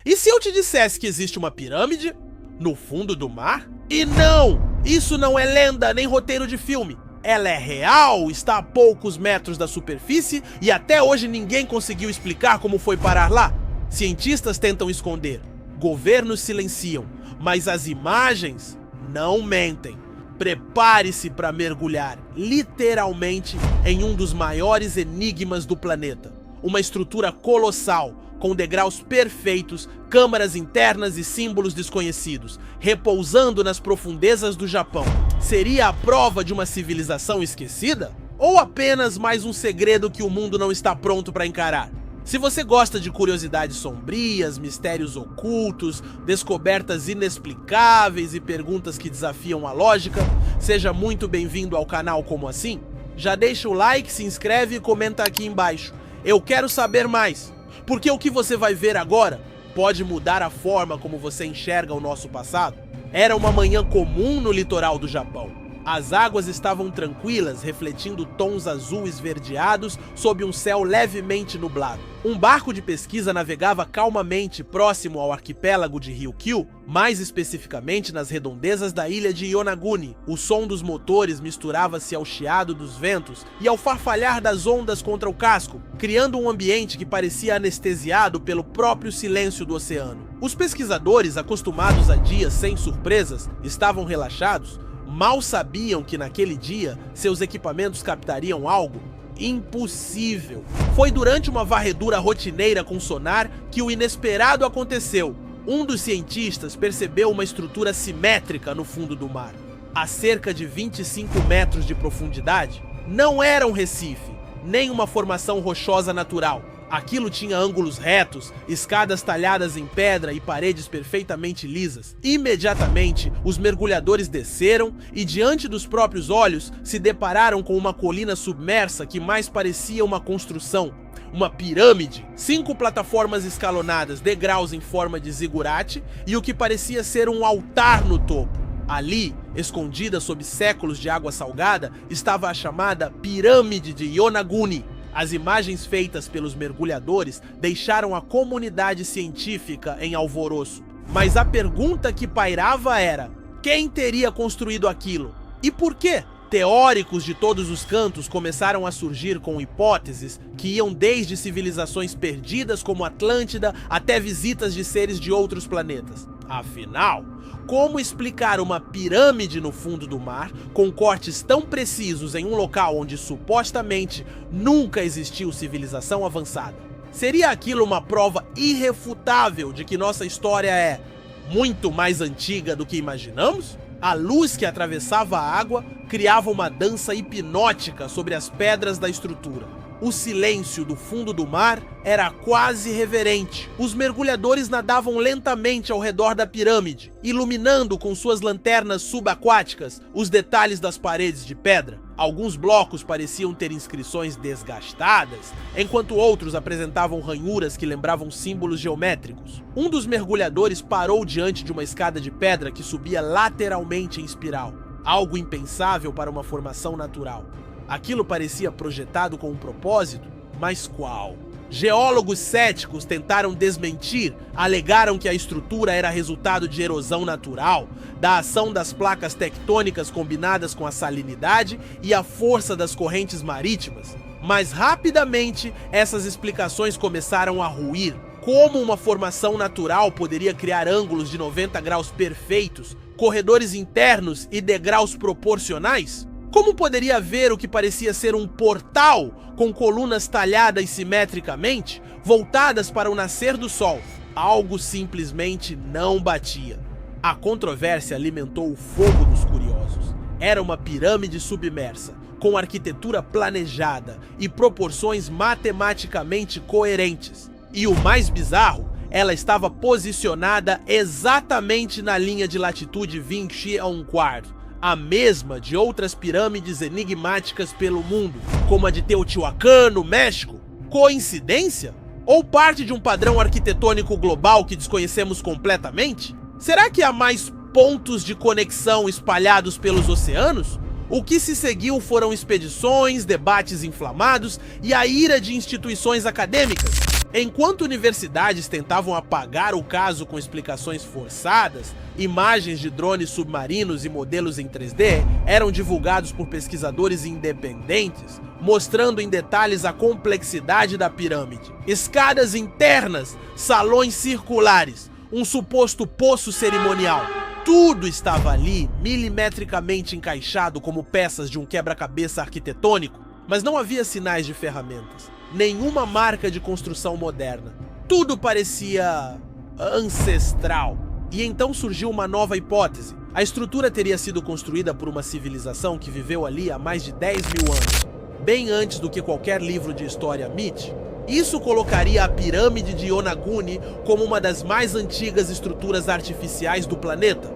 E se eu te dissesse que existe uma pirâmide no fundo do mar? E não! Isso não é lenda nem roteiro de filme. Ela é real, está a poucos metros da superfície e até hoje ninguém conseguiu explicar como foi parar lá. Cientistas tentam esconder, governos silenciam, mas as imagens não mentem. Prepare-se para mergulhar, literalmente, em um dos maiores enigmas do planeta. Uma estrutura colossal, com degraus perfeitos, câmaras internas e símbolos desconhecidos, repousando nas profundezas do Japão. Seria a prova de uma civilização esquecida? Ou apenas mais um segredo que o mundo não está pronto para encarar? Se você gosta de curiosidades sombrias, mistérios ocultos, descobertas inexplicáveis e perguntas que desafiam a lógica, seja muito bem-vindo ao canal Como Assim? Já deixa o like, se inscreve e comenta aqui embaixo. Eu quero saber mais, porque o que você vai ver agora pode mudar a forma como você enxerga o nosso passado. Era uma manhã comum no litoral do Japão. As águas estavam tranquilas, refletindo tons azul esverdeados sob um céu levemente nublado. Um barco de pesquisa navegava calmamente próximo ao arquipélago de Ryukyu, mais especificamente nas redondezas da ilha de Yonaguni. O som dos motores misturava-se ao chiado dos ventos e ao farfalhar das ondas contra o casco, criando um ambiente que parecia anestesiado pelo próprio silêncio do oceano. Os pesquisadores, acostumados a dias sem surpresas, estavam relaxados. Mal sabiam que naquele dia seus equipamentos captariam algo impossível. Foi durante uma varredura rotineira com sonar que o inesperado aconteceu. Um dos cientistas percebeu uma estrutura simétrica no fundo do mar. A cerca de 25 metros de profundidade, não era um recife, nem uma formação rochosa natural. Aquilo tinha ângulos retos, escadas talhadas em pedra e paredes perfeitamente lisas. Imediatamente, os mergulhadores desceram e, diante dos próprios olhos, se depararam com uma colina submersa que mais parecia uma construção, uma pirâmide. 5 plataformas escalonadas, degraus em forma de zigurate e o que parecia ser um altar no topo. Ali, escondida sob séculos de água salgada, estava a chamada Pirâmide de Yonaguni. As imagens feitas pelos mergulhadores deixaram a comunidade científica em alvoroço. Mas a pergunta que pairava era: quem teria construído aquilo? E por quê? Teóricos de todos os cantos começaram a surgir com hipóteses que iam desde civilizações perdidas como Atlântida até visitas de seres de outros planetas. Afinal, como explicar uma pirâmide no fundo do mar, com cortes tão precisos em um local onde supostamente nunca existiu civilização avançada? Seria aquilo uma prova irrefutável de que nossa história é muito mais antiga do que imaginamos? A luz que atravessava a água criava uma dança hipnótica sobre as pedras da estrutura. O silêncio do fundo do mar era quase reverente. Os mergulhadores nadavam lentamente ao redor da pirâmide, iluminando com suas lanternas subaquáticas os detalhes das paredes de pedra. Alguns blocos pareciam ter inscrições desgastadas, enquanto outros apresentavam ranhuras que lembravam símbolos geométricos. Um dos mergulhadores parou diante de uma escada de pedra que subia lateralmente em espiral, algo impensável para uma formação natural. Aquilo parecia projetado com um propósito, mas qual? Geólogos céticos tentaram desmentir, alegaram que a estrutura era resultado de erosão natural, da ação das placas tectônicas combinadas com a salinidade e a força das correntes marítimas. Mas rapidamente essas explicações começaram a ruir. Como uma formação natural poderia criar ângulos de 90 graus perfeitos, corredores internos e degraus proporcionais? Como poderia haver o que parecia ser um portal com colunas talhadas simetricamente, voltadas para o nascer do sol? Algo simplesmente não batia. A controvérsia alimentou o fogo dos curiosos. Era uma pirâmide submersa, com arquitetura planejada e proporções matematicamente coerentes. E o mais bizarro, ela estava posicionada exatamente na linha de latitude 20°, a mesma de outras pirâmides enigmáticas pelo mundo, como a de Teotihuacan, no México. Coincidência? Ou parte de um padrão arquitetônico global que desconhecemos completamente? Será que há mais pontos de conexão espalhados pelos oceanos? O que se seguiu foram expedições, debates inflamados e a ira de instituições acadêmicas. Enquanto universidades tentavam apagar o caso com explicações forçadas, imagens de drones submarinos e modelos em 3D eram divulgados por pesquisadores independentes, mostrando em detalhes a complexidade da pirâmide. Escadas internas, salões circulares, um suposto poço cerimonial. Tudo estava ali, milimetricamente encaixado como peças de um quebra-cabeça arquitetônico, mas não havia sinais de ferramentas, nenhuma marca de construção moderna. Tudo parecia ancestral. E então surgiu uma nova hipótese. A estrutura teria sido construída por uma civilização que viveu ali há mais de 10 mil anos, bem antes do que qualquer livro de história admite. Isso colocaria a pirâmide de Yonaguni como uma das mais antigas estruturas artificiais do planeta.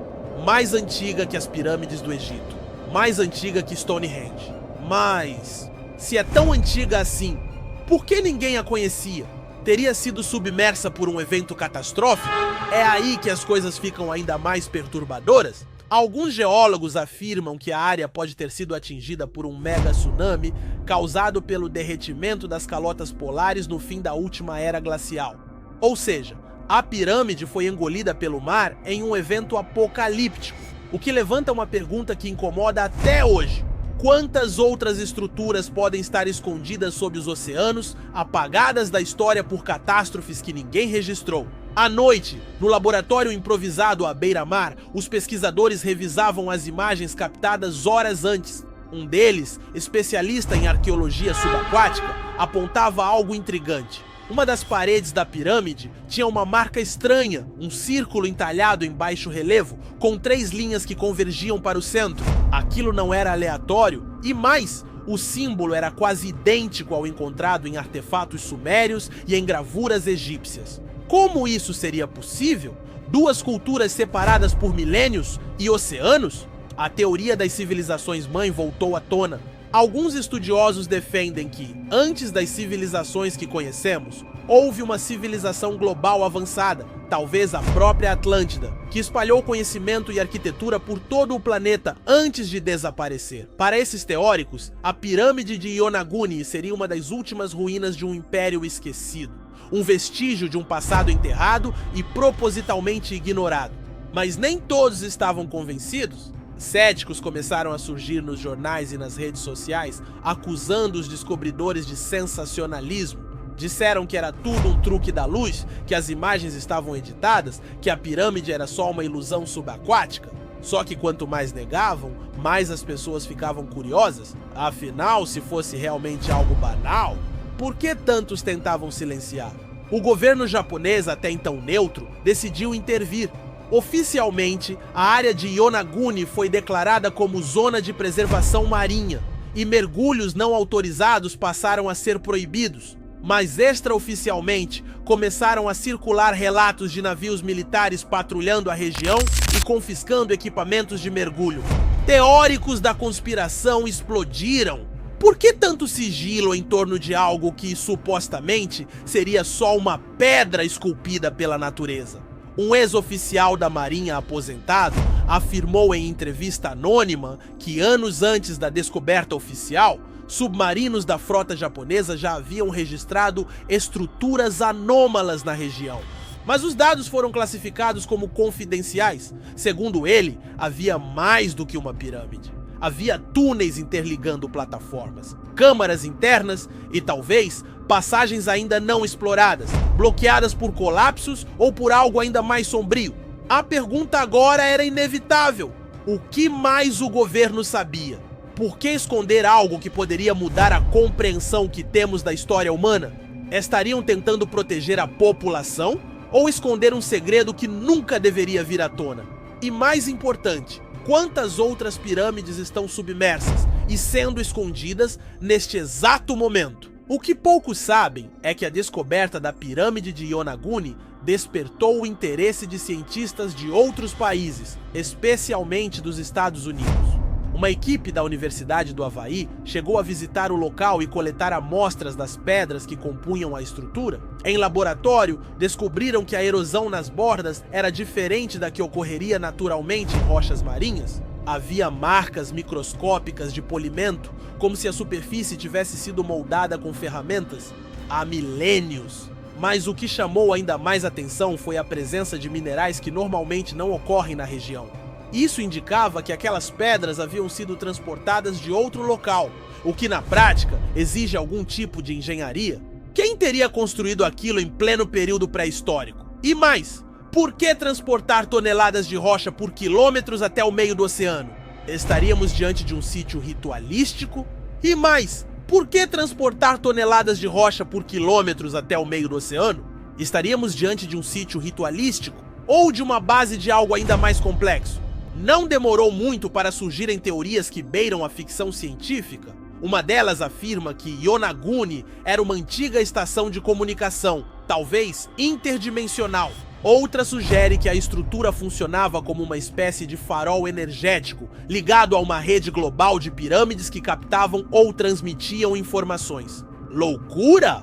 Mais antiga que as pirâmides do Egito. Mais antiga que Stonehenge. Mas, se é tão antiga assim, por que ninguém a conhecia? Teria sido submersa por um evento catastrófico? É aí que as coisas ficam ainda mais perturbadoras? Alguns geólogos afirmam que a área pode ter sido atingida por um mega tsunami causado pelo derretimento das calotas polares no fim da última era glacial. Ou seja, a pirâmide foi engolida pelo mar em um evento apocalíptico, o que levanta uma pergunta que incomoda até hoje. Quantas outras estruturas podem estar escondidas sob os oceanos, apagadas da história por catástrofes que ninguém registrou? À noite, no laboratório improvisado à beira-mar, os pesquisadores revisavam as imagens captadas horas antes. Um deles, especialista em arqueologia subaquática, apontava algo intrigante. Uma das paredes da pirâmide tinha uma marca estranha, um círculo entalhado em baixo relevo, com 3 linhas que convergiam para o centro. Aquilo não era aleatório, e mais, o símbolo era quase idêntico ao encontrado em artefatos sumérios e em gravuras egípcias. Como isso seria possível? 2 culturas separadas por milênios e oceanos? A teoria das civilizações-mãe voltou à tona. Alguns estudiosos defendem que, antes das civilizações que conhecemos, houve uma civilização global avançada, talvez a própria Atlântida, que espalhou conhecimento e arquitetura por todo o planeta antes de desaparecer. Para esses teóricos, a pirâmide de Yonaguni seria uma das últimas ruínas de um império esquecido, um vestígio de um passado enterrado e propositalmente ignorado. Mas nem todos estavam convencidos. Céticos começaram a surgir nos jornais e nas redes sociais, acusando os descobridores de sensacionalismo. Disseram que era tudo um truque da luz, que as imagens estavam editadas, que a pirâmide era só uma ilusão subaquática. Só que quanto mais negavam, mais as pessoas ficavam curiosas. Afinal, se fosse realmente algo banal, por que tantos tentavam silenciar? O governo japonês, até então neutro, decidiu intervir. Oficialmente, a área de Yonaguni foi declarada como zona de preservação marinha e mergulhos não autorizados passaram a ser proibidos. Mas extraoficialmente, começaram a circular relatos de navios militares patrulhando a região e confiscando equipamentos de mergulho. Teóricos da conspiração explodiram. Por que tanto sigilo em torno de algo que, supostamente, seria só uma pedra esculpida pela natureza? Um ex-oficial da Marinha aposentado afirmou em entrevista anônima que anos antes da descoberta oficial, submarinos da frota japonesa já haviam registrado estruturas anômalas na região. Mas os dados foram classificados como confidenciais. Segundo ele, havia mais do que uma pirâmide. Havia túneis interligando plataformas, câmaras internas e talvez passagens ainda não exploradas, bloqueadas por colapsos ou por algo ainda mais sombrio. A pergunta agora era inevitável. O que mais o governo sabia? Por que esconder algo que poderia mudar a compreensão que temos da história humana? Estariam tentando proteger a população ou esconder um segredo que nunca deveria vir à tona? E mais importante, quantas outras pirâmides estão submersas e sendo escondidas neste exato momento? O que poucos sabem é que a descoberta da pirâmide de Yonaguni despertou o interesse de cientistas de outros países, especialmente dos Estados Unidos. Uma equipe da Universidade do Havaí chegou a visitar o local e coletar amostras das pedras que compunham a estrutura. Em laboratório, descobriram que a erosão nas bordas era diferente da que ocorreria naturalmente em rochas marinhas. Havia marcas microscópicas de polimento, como se a superfície tivesse sido moldada com ferramentas há milênios. Mas o que chamou ainda mais atenção foi a presença de minerais que normalmente não ocorrem na região. Isso indicava que aquelas pedras haviam sido transportadas de outro local, o que na prática exige algum tipo de engenharia. Quem teria construído aquilo em pleno período pré-histórico? E mais, por que transportar toneladas de rocha por quilômetros até o meio do oceano? Estaríamos diante de um sítio ritualístico? E mais, por que transportar toneladas de rocha por quilômetros até o meio do oceano? Estaríamos diante de um sítio ritualístico ou de uma base de algo ainda mais complexo? Não demorou muito para surgirem teorias que beiram a ficção científica. Uma delas afirma que Yonaguni era uma antiga estação de comunicação, talvez interdimensional. Outra sugere que a estrutura funcionava como uma espécie de farol energético, ligado a uma rede global de pirâmides que captavam ou transmitiam informações. Loucura?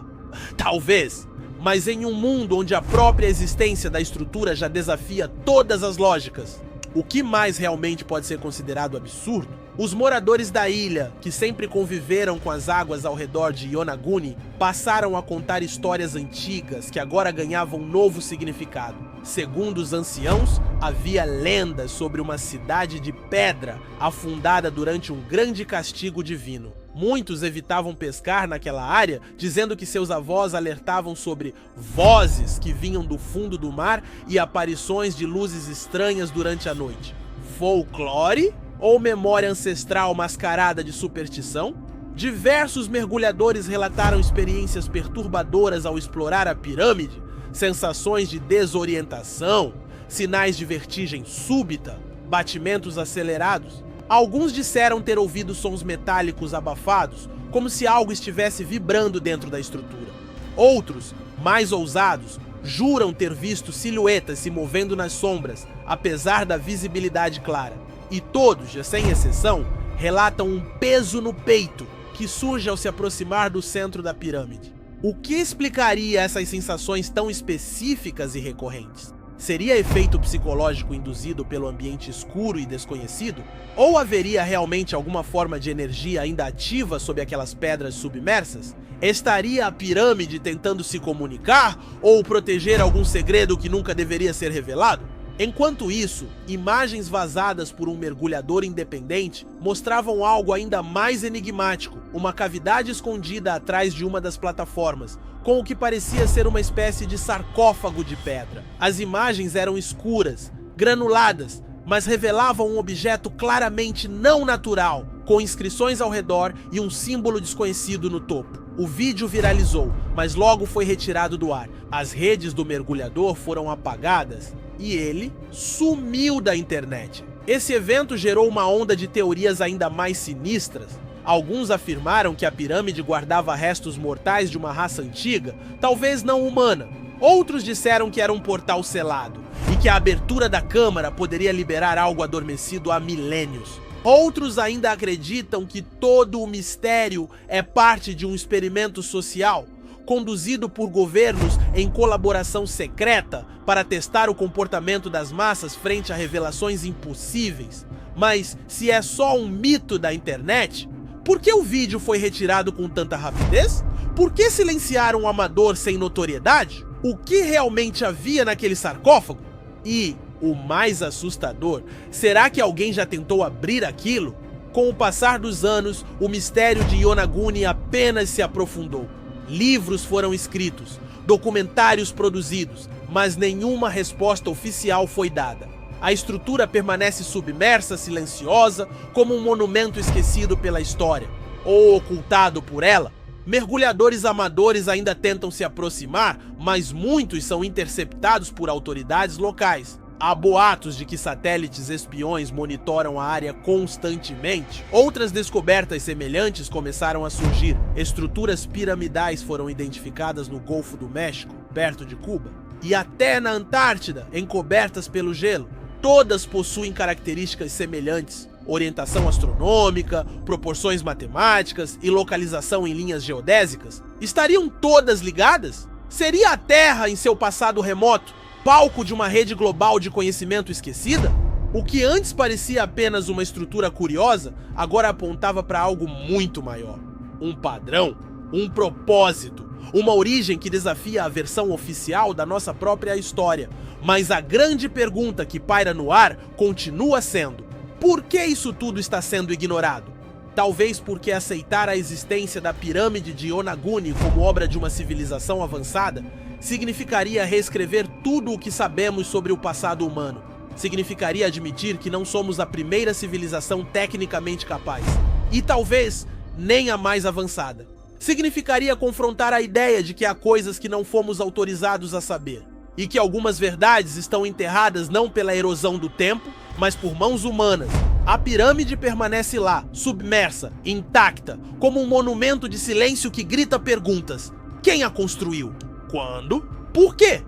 Talvez. Mas em um mundo onde a própria existência da estrutura já desafia todas as lógicas, o que mais realmente pode ser considerado absurdo? Os moradores da ilha, que sempre conviveram com as águas ao redor de Yonaguni, passaram a contar histórias antigas que agora ganhavam um novo significado. Segundo os anciãos, havia lendas sobre uma cidade de pedra afundada durante um grande castigo divino. Muitos evitavam pescar naquela área, dizendo que seus avós alertavam sobre vozes que vinham do fundo do mar e aparições de luzes estranhas durante a noite. Folclore? Ou memória ancestral mascarada de superstição? Diversos mergulhadores relataram experiências perturbadoras ao explorar a pirâmide, sensações de desorientação, sinais de vertigem súbita, batimentos acelerados. Alguns disseram ter ouvido sons metálicos abafados, como se algo estivesse vibrando dentro da estrutura. Outros, mais ousados, juram ter visto silhuetas se movendo nas sombras, apesar da visibilidade clara. E todos, já sem exceção, relatam um peso no peito que surge ao se aproximar do centro da pirâmide. O que explicaria essas sensações tão específicas e recorrentes? Seria efeito psicológico induzido pelo ambiente escuro e desconhecido? Ou haveria realmente alguma forma de energia ainda ativa sob aquelas pedras submersas? Estaria a pirâmide tentando se comunicar ou proteger algum segredo que nunca deveria ser revelado? Enquanto isso, imagens vazadas por um mergulhador independente mostravam algo ainda mais enigmático, uma cavidade escondida atrás de uma das plataformas, com o que parecia ser uma espécie de sarcófago de pedra. As imagens eram escuras, granuladas, mas revelavam um objeto claramente não natural, com inscrições ao redor e um símbolo desconhecido no topo. O vídeo viralizou, mas logo foi retirado do ar. As redes do mergulhador foram apagadas e ele sumiu da internet. Esse evento gerou uma onda de teorias ainda mais sinistras. Alguns afirmaram que a pirâmide guardava restos mortais de uma raça antiga, talvez não humana. Outros disseram que era um portal selado e que a abertura da câmara poderia liberar algo adormecido há milênios. Outros ainda acreditam que todo o mistério é parte de um experimento social, conduzido por governos em colaboração secreta para testar o comportamento das massas frente a revelações impossíveis. Mas se é só um mito da internet, por que o vídeo foi retirado com tanta rapidez? Por que silenciaram um amador sem notoriedade? O que realmente havia naquele sarcófago? E, o mais assustador, será que alguém já tentou abrir aquilo? Com o passar dos anos, o mistério de Yonaguni apenas se aprofundou. Livros foram escritos, documentários produzidos, mas nenhuma resposta oficial foi dada. A estrutura permanece submersa, silenciosa, como um monumento esquecido pela história, ou ocultado por ela. Mergulhadores amadores ainda tentam se aproximar, mas muitos são interceptados por autoridades locais. Há boatos de que satélites espiões monitoram a área constantemente. Outras descobertas semelhantes começaram a surgir. Estruturas piramidais foram identificadas no Golfo do México, perto de Cuba, e até na Antártida, encobertas pelo gelo. Todas possuem características semelhantes: orientação astronômica, proporções matemáticas e localização em linhas geodésicas. Estariam todas ligadas? Seria a Terra, em seu passado remoto, palco de uma rede global de conhecimento esquecida? O que antes parecia apenas uma estrutura curiosa, agora apontava para algo muito maior. Um padrão, um propósito, uma origem que desafia a versão oficial da nossa própria história. Mas a grande pergunta que paira no ar continua sendo: por que isso tudo está sendo ignorado? Talvez porque aceitar a existência da pirâmide de Yonaguni como obra de uma civilização avançada significaria reescrever tudo o que sabemos sobre o passado humano. Significaria admitir que não somos a primeira civilização tecnicamente capaz, e talvez nem a mais avançada. Significaria confrontar a ideia de que há coisas que não fomos autorizados a saber, e que algumas verdades estão enterradas não pela erosão do tempo, mas por mãos humanas. A pirâmide permanece lá, submersa, intacta, como um monumento de silêncio que grita perguntas. Quem a construiu? Quando? Por quê?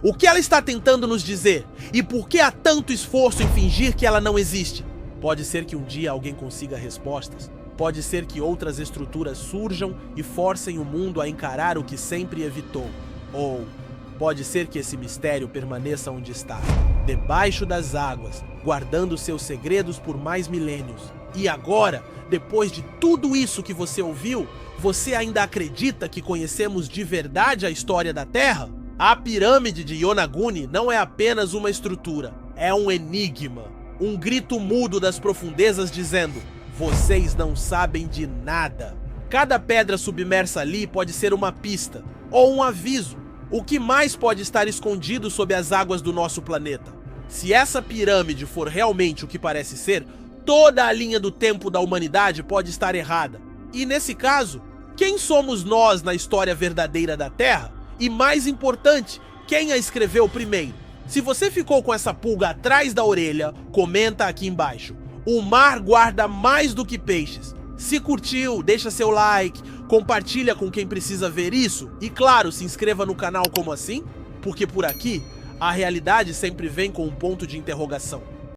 O que ela está tentando nos dizer? E por que há tanto esforço em fingir que ela não existe? Pode ser que um dia alguém consiga respostas. Pode ser que outras estruturas surjam e forcem o mundo a encarar o que sempre evitou. Ou pode ser que esse mistério permaneça onde está, debaixo das águas, guardando seus segredos por mais milênios. E agora, depois de tudo isso que você ouviu, você ainda acredita que conhecemos de verdade a história da Terra? A pirâmide de Yonaguni não é apenas uma estrutura, é um enigma. Um grito mudo das profundezas dizendo: vocês não sabem de nada. Cada pedra submersa ali pode ser uma pista, ou um aviso. O que mais pode estar escondido sob as águas do nosso planeta? Se essa pirâmide for realmente o que parece ser, toda a linha do tempo da humanidade pode estar errada. E nesse caso, quem somos nós na história verdadeira da Terra? E mais importante, quem a escreveu primeiro? Se você ficou com essa pulga atrás da orelha, comenta aqui embaixo. O mar guarda mais do que peixes. Se curtiu, deixa seu like, compartilha com quem precisa ver isso e, claro, se inscreva no canal como assim, porque por aqui a realidade sempre vem com um ponto de interrogação.